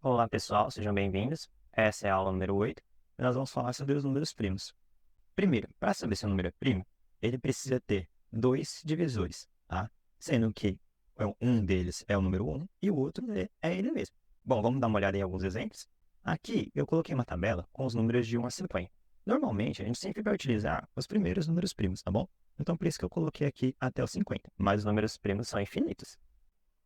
Olá pessoal, sejam bem-vindos. Essa é a aula número 8 e nós vamos falar sobre os números primos. Primeiro, para saber se o número é primo, ele precisa ter dois divisores, tá? Sendo que um deles é o número 1 e o outro é ele mesmo. Bom, vamos dar uma olhada em alguns exemplos. Aqui eu coloquei uma tabela com os números de 1 a 50. Normalmente a gente sempre vai utilizar os primeiros números primos, tá bom? Então por isso que eu coloquei aqui até os 50, mas os números primos são infinitos.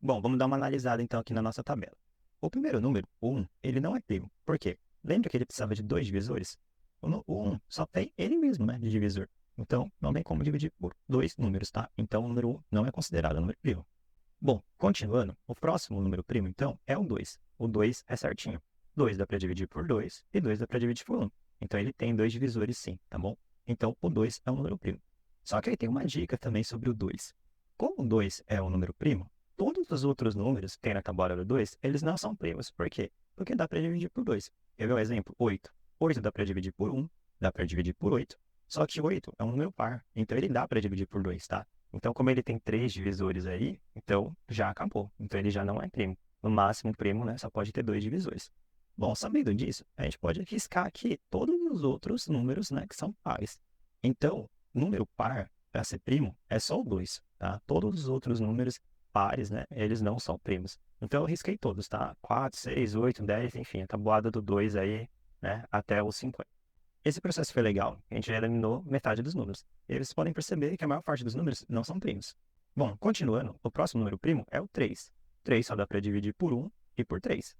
Bom, vamos dar uma analisada então aqui na nossa tabela. O primeiro número, o 1, ele não é primo. Por quê? Lembra que ele precisava de dois divisores? O 1 só tem ele mesmo, né, de divisor. Então, não tem como dividir por dois números, tá? Então, o número 1 não é considerado número primo. Bom, continuando, o próximo número primo, então, é o 2. O 2 é certinho. 2 dá para dividir por 2 e 2 dá para dividir por 1. Então, ele tem dois divisores sim, tá bom? Então, o 2 é um número primo. Só que aí tem uma dica também sobre o 2. Como o 2 é um número primo, todos os outros números que tem na tabuada do 2, eles não são primos. Por quê? Porque dá para dividir por 2. Quer ver um exemplo? 8. 8 dá para dividir por 1, dá para dividir por 8. Só que 8 é um número par, então ele dá para dividir por 2, tá? Então, como ele tem três divisores aí, então já acabou. Então, ele já não é primo. No máximo, primo, né, só pode ter dois divisores. Bom, sabendo disso, a gente pode riscar aqui todos os outros números, né, que são pares. Então, número par, para ser primo, é só o 2, tá? Todos os outros números pares, né, eles não são primos. Então, eu risquei todos, tá? 4, 6, 8, 10, enfim, a tabuada do 2 aí, né, até os 50. Esse processo foi legal, a gente já eliminou metade dos números. E aí vocês podem perceber que a maior parte dos números não são primos. Bom, continuando, o próximo número primo é o 3. 3 só dá para dividir por 1 e por 3. Se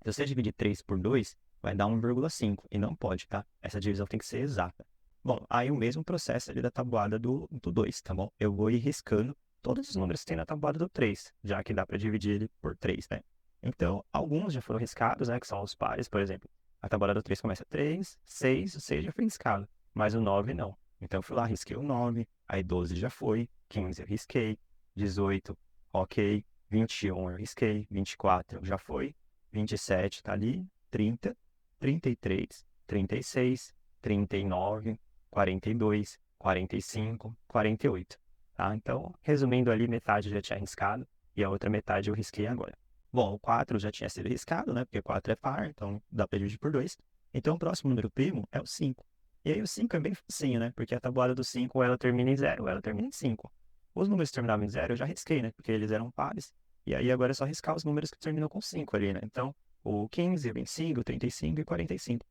você dividir 3 por 2, vai dar 1,5 e não pode, tá? Essa divisão tem que ser exata. Bom, aí o mesmo processo ali da tabuada do 2, tá bom? Eu vou ir riscando todos os números que tem na tabuada do 3, já que dá para dividir ele por 3, né? Então, alguns já foram riscados, né? Que são os pares, por exemplo. A tabuada do 3 começa 3, 6, o 6 já foi riscado, mas o 9 não. Então, eu fui lá, risquei o 9, aí 12 já foi, 15 eu risquei, 18, ok, 21 eu risquei, 24 já foi, 27 tá ali, 30, 33, 36, 39, 42, 45, 48. Tá? Então, resumindo ali, metade eu já tinha riscado e a outra metade eu risquei agora. Bom, o 4 já tinha sido riscado, né? Porque 4 é par, então dá para dividir por 2. Então, o próximo número primo é o 5. E aí o 5 é bem facinho, né? Porque a tabuada do 5, ela termina em 0, ela termina em 5. Os números que terminavam em 0 eu já risquei, né? Porque eles eram pares. E aí agora é só riscar os números que terminam com 5 ali, né? Então, o 15, o 25, o 35 e 45.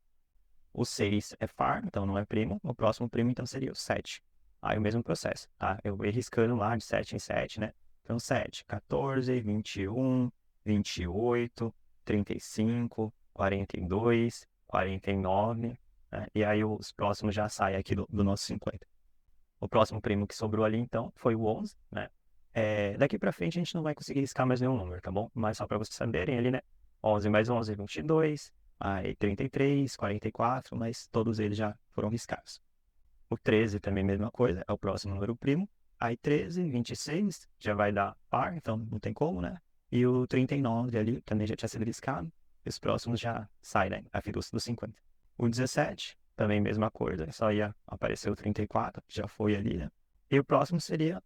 O 6 é par, então não é primo. O próximo primo, então, seria o 7. Aí o mesmo processo, tá? Eu vou ir riscando lá de 7 em 7, né? Então, 7, 14, 21, 28, 35, 42, 49, né? E aí os próximos já saem aqui do nosso 50. O próximo primo que sobrou ali, então, foi o 11, né? Daqui para frente a gente não vai conseguir riscar mais nenhum número, tá bom? Mas só para vocês saberem ali, né? 11 mais 11, 22, aí 33, 44, mas todos eles já foram riscados. O 13 também mesma coisa, é o próximo número primo. Aí 13, 26, já vai dar par, então não tem como, né? E o 39 ali também já tinha sido riscado. E os próximos já saem, né? Aqui dos 50. O 17, também mesma coisa, só ia aparecer o 34, que já foi ali, né? E o próximo seria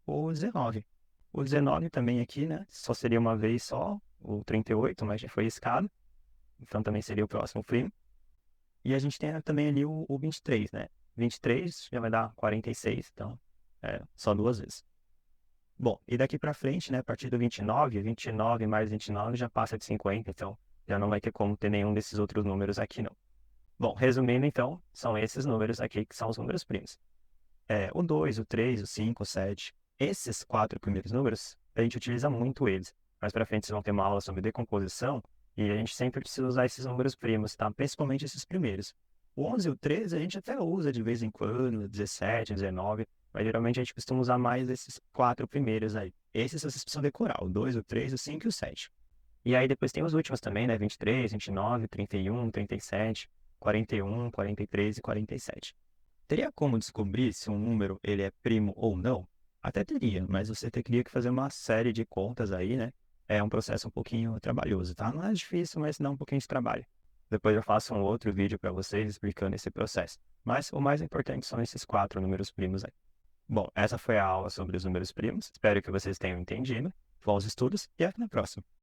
o 19. O 19 também aqui, né? Só seria uma vez só, o 38, mas já foi riscado. Então também seria o próximo primo. E a gente tem também ali o 23, né? 23 já vai dar 46, então só duas vezes. Bom, e daqui para frente, né, a partir do 29, 29 mais 29 já passa de 50, então já não vai ter como ter nenhum desses outros números aqui, não. Bom, resumindo então, são esses números aqui que são os números primos. O 2, o 3, o 5, o 7. Esses quatro primeiros números, a gente utiliza muito eles. Mais para frente vocês vão ter uma aula sobre decomposição e a gente sempre precisa usar esses números primos, tá? Principalmente esses primeiros. O 11 e o 13 a gente até usa de vez em quando, 17, 19, mas geralmente a gente costuma usar mais esses quatro primeiros aí. Esses vocês precisam decorar, o 2, o 3, o 5 e o 7. E aí depois tem os últimos também, né? 23, 29, 31, 37, 41, 43 e 47. Teria como descobrir se um número ele é primo ou não? Até teria, mas você teria que fazer uma série de contas aí, né? É um processo um pouquinho trabalhoso, tá? Não é difícil, mas dá um pouquinho de trabalho. Depois eu faço um outro vídeo para vocês explicando esse processo. Mas o mais importante são esses quatro números primos aí. Bom, essa foi a aula sobre os números primos. Espero que vocês tenham entendido. Bons estudos e até a próxima.